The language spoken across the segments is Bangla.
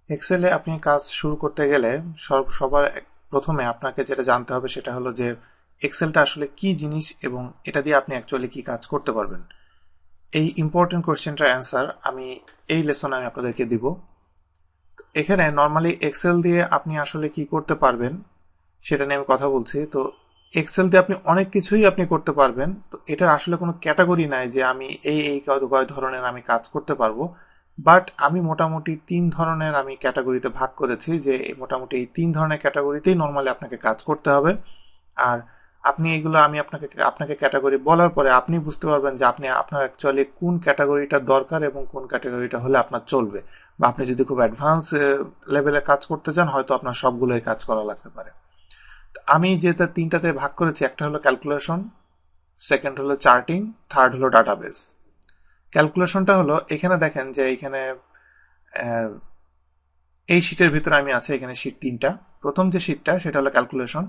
এক্সেলে আপনি কাজ শুরু করতে গেলে সবার প্রথমে আপনাকে যেটা জানতে হবে সেটা হলো যে এক্সেলটা আসলে কি জিনিস এবং এটা দিয়ে আপনি অ্যাকচুয়ালি কি কাজ করতে পারবেন। এই ইম্পর্টেন্ট কোয়েশ্চেনটার অ্যান্সার আমি এই লেসনে আমি আপনাদেরকে দিব। এখানে নর্মালি এক্সেল দিয়ে আপনি আসলে কি করতে পারবেন সেটা নিয়ে আমি কথা বলছি। তো এক্সেল দিয়ে আপনি অনেক কিছুই আপনি করতে পারবেন। তো এটার আসলে কোনো ক্যাটাগরি নাই যে আমি এই কয় ধরনের আমি কাজ করতে পারবো। বাট আমি মোটামুটি 3 ধরনের আমি ক্যাটাগরিতে ভাগ করেছি, যে মোটামুটি এই 3 ধরনের ক্যাটাগরিতেই নর্মালি আপনাকে কাজ করতে হবে। আর আপনি এগুলো আমি আপনাকে আপনাকে ক্যাটাগরি বলার পরে আপনি বুঝতে পারবেন যে আপনি আপনার অ্যাকচুয়ালি কোন ক্যাটাগরিটা দরকার এবং কোন ক্যাটাগরিটা হলে আপনার চলবে। বা আপনি যদি খুব অ্যাডভান্স লেভেলে কাজ করতে চান, হয়তো আপনার সবগুলোই কাজ করা লাগতে পারে। আমি যেটা 3টাতে ভাগ করেছি, একটা হলো ক্যালকুলেশন, সেকেন্ড হলো চার্টিং, থার্ড হলো ডাটাবেস। ক্যালকুলেশনটা হলো এখানে দেখেন যে এখানে আহ, এই শীটের ভিতরে আমি আছে, এখানে শীট 3টা। প্রথম যে শীটটা সেটা হলো ক্যালকুলেশন।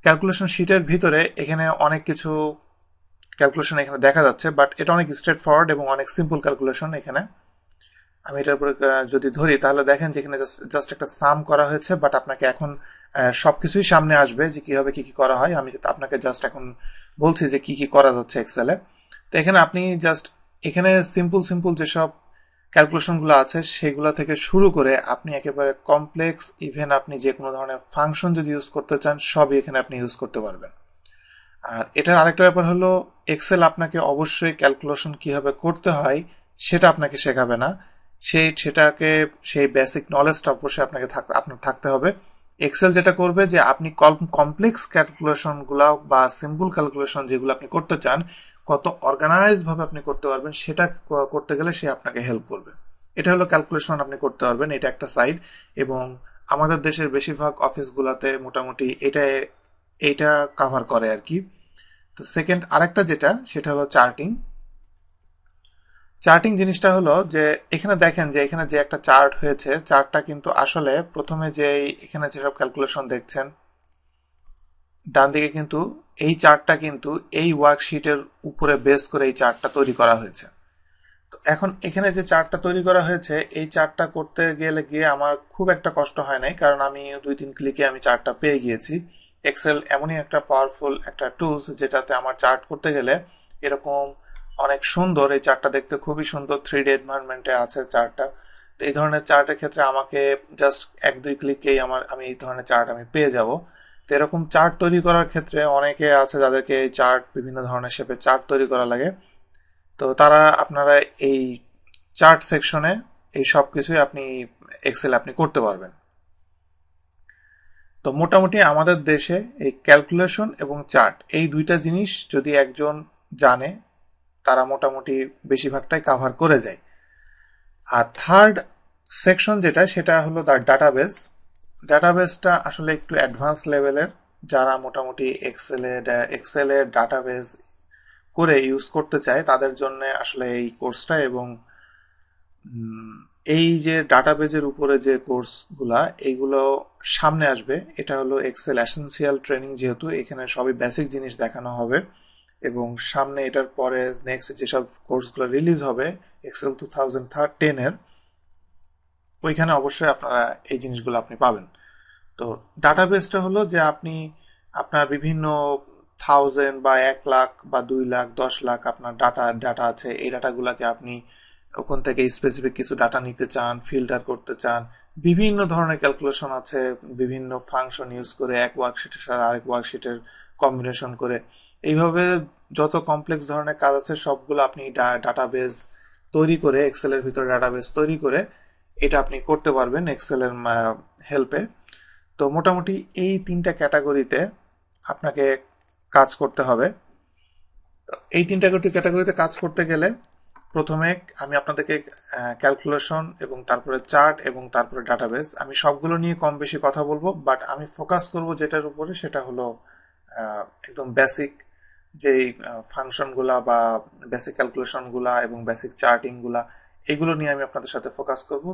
ক্যালকুলেশন শীটের ভিতরে এখানে অনেক কিছু ক্যালকুলেশন এখানে দেখা যাচ্ছে, বাট এটা অনেক স্ট্রেট ফরওয়ার্ড এবং অনেক সিম্পল ক্যালকুলেশন। এখানে আমি এটার উপরে যদি ধরি তাহলে দেখেন যে এখানে জাস্ট একটা সাম করা হয়েছে, বাট আপনাকে এখন সবকিছুই সামনে আসবে যে কিভাবে কি কি করা হয়। আমি আপনাকে জাস্ট এখন বলছি যে কি কি করা যাচ্ছে এক্সেলে। তো এখানে আপনি জাস্ট এখানে সিম্পল সিম্পল যেসব ক্যালকুলেশনগুলো আছে সেগুলো থেকে শুরু করে আপনি একেবারে কমপ্লেক্স, ইভেন আপনি যে কোনো ধরনের ফাংশন যদি ইউজ করতে চান সবই এখানে আপনি ইউজ করতে পারবেন। আর এটার আরেকটা ব্যাপার হলো এক্সেল আপনাকে অবশ্যই ক্যালকুলেশন কিভাবে করতে হয় সেটা আপনাকে শেখাবে না। সেটাকে সেই বেসিক নলেজটা অবশ্যই আপনার থাকতে হবে। এক্সেল যেটা করবে যে আপনি কমপ্লেক্স ক্যালকুলেশন গুলা বা সিম্পল ক্যালকুলেশন যেগুলো আপনি করতে চান কত অর্গানাইজ ভাবে আপনি করতে পারবেন সেটা করতে গেলে সে আপনাকে হেল্প করবে। এটা হলো ক্যালকুলেশন আপনি করতে পারবেন, এটা একটা সাইড। এবং আমাদের দেশের বেশিরভাগ অফিসগুলোতে মোটামুটি এইটা কাভার করে আর কি। তো সেকেন্ড আরেকটা যেটা সেটা হলো চার্টিং। চার্টিং জিনিসটা হলো যে এখানে দেখেন যে এখানে যে একটা চার্ট হয়েছে, চার্টটা কিন্তু আসলে প্রথমে যে এখানে যেসব ক্যালকুলেশন দেখছেন ডান দিকে, কিন্তু এই চার্টটা কিন্তু এই ওয়ার্কশিটের উপরে বেস করে এই চার্টটা তৈরি করা হয়েছে। তো এখন এখানে যে চার্টটা তৈরি করা হয়েছে এই চার্টটা করতে গিয়ে আমার খুব একটা কষ্ট হয় নাই, কারণ আমি 2-3 ক্লিকে আমি চার্টটা পেয়ে গিয়েছি। এক্সেল এমনই একটা পাওয়ারফুল একটা টুলস যেটাতে আমার চার্ট করতে গেলে এরকম অনেক সুন্দর, এই চার্টটা দেখতে খুবই সুন্দর, 3D এনভায়রনমেন্টে আছে চার্টটা। তো এই ধরনের চার্টের ক্ষেত্রে আমাকে জাস্ট 1-2 ক্লিকেই আমি এই ধরনের চার্ট আমি পেয়ে যাব। তো এরকম চার্ট তৈরি করার ক্ষেত্রে অনেকে আছে যাদেরকে এই চার্ট বিভিন্ন ধরনের শেপের চার্ট তৈরি করা লাগে। তো আপনারা এই চার্ট সেকশনে এই সব কিছুই আপনি এক্সেল আপনি করতে পারবেন। তো মোটামুটি আমাদের দেশে এই ক্যালকুলেশন এবং চার্ট এই দুইটা জিনিস যদি একজন জানে তারা মোটামুটি বেশিরভাগটাই কাভার করে যায়। আর থার্ড সেকশন যেটা সেটা হলো তার ডাটাবেস। ডাটাবেসটা আসলে একটু অ্যাডভান্স লেভেলের। যারা মোটামুটি এক্সেলের ডাটাবেস করে ইউজ করতে চায় তাদের জন্য আসলে এই কোর্সটা। এবং এই যে ডাটাবেজের উপরে যে কোর্সগুলা এইগুলো সামনে আসবে, এটা হলো এক্সেল এসেনশিয়াল ট্রেনিং, যেহেতু এখানে সবই বেসিক জিনিস দেখানো হবে। এবং সামনে এটার পরে নেক্সট যেসব কোর্সগুলো রিলিজ হবে এক্সেল 2010-এর, ওইখানে অবশ্যই আপনারা এই জিনিসগুলো আপনি পাবেন। তো ডাটাবেসটা হলো যে আপনি আপনার বিভিন্ন 1000 বা 1 লাখ বা 2 লাখ 10 লাখ আপনার ডাটা আছে, এই ডাটাগুলোকে আপনি ওখান থেকে স্পেসিফিক কিছু ডাটা নিতে চান, ফিল্টার করতে চান। বিভিন্ন ধরনের ক্যালকুলেশন আছে, বিভিন্ন ফাংশন ইউজ করে এক ওয়ার্কশিটের সাথে আরেক ওয়ার্কশিটের কম্বিনেশন করে এইভাবে যত কমপ্লেক্স ধরনের কাজ আছে সবগুলো আপনি ডাটাবেস তৈরি করে, এক্সেলের ভিতরে ডাটাবেস তৈরি করে এটা আপনি করতে পারবেন এক্সেলের হেল্পে। তো মোটামুটি এই 3টা ক্যাটাগরিতে আপনাকে কাজ করতে হবে। এই 3টা ক্যাটাগরিতে কাজ করতে গেলে প্রথমে আমি আপনাদেরকে ক্যালকুলেশন এবং তারপরে চার্ট এবং তারপরে ডাটাবেস আমি সবগুলো নিয়ে কম বেশি কথা বলবো, বাট আমি ফোকাস করব যেটার উপরে সেটা হলো একদম বেসিক যেই ফাংশনগুলা বা বেসিক ক্যালকুলেশনগুলা এবং বেসিক চার্টিংগুলা, এগুলো নিয়ে আমি আপনাদের সাথে ফোকাস করব।